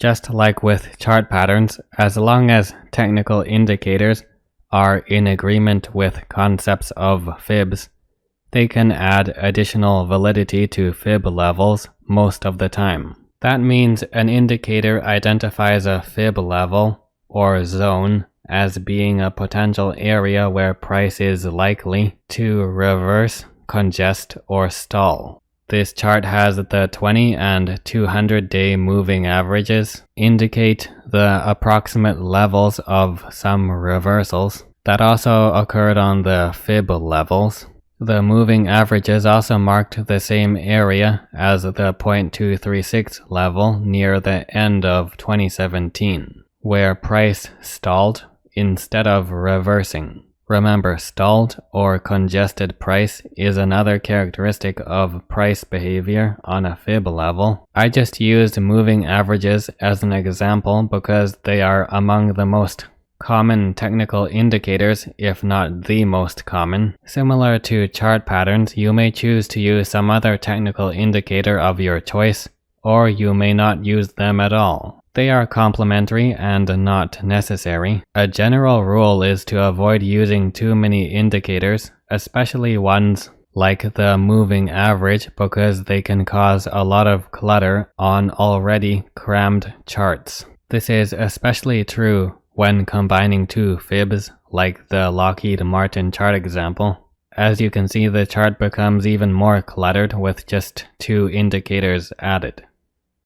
Just like with chart patterns, as long as technical indicators are in agreement with concepts of fibs, they can add additional validity to fib levels most of the time. That means an indicator identifies a fib level or zone as being a potential area where price is likely to reverse, congest, or stall. This chart has the 20 and 200-day moving averages indicate the approximate levels of some reversals that also occurred on the fib levels. The moving averages also marked the same area as the 0.236 level near the end of 2017, where price stalled instead of reversing. Remember, stalled or congested price is another characteristic of price behavior on a fib level. I just used moving averages as an example because they are among the most common technical indicators, if not the most common. Similar to chart patterns, you may choose to use some other technical indicator of your choice, or you may not use them at all. They are complementary and not necessary. A general rule is to avoid using too many indicators, especially ones like the moving average, because they can cause a lot of clutter on already crammed charts. This is especially true when combining two fibs, like the Lockheed Martin chart example. As you can see, the chart becomes even more cluttered with just two indicators added.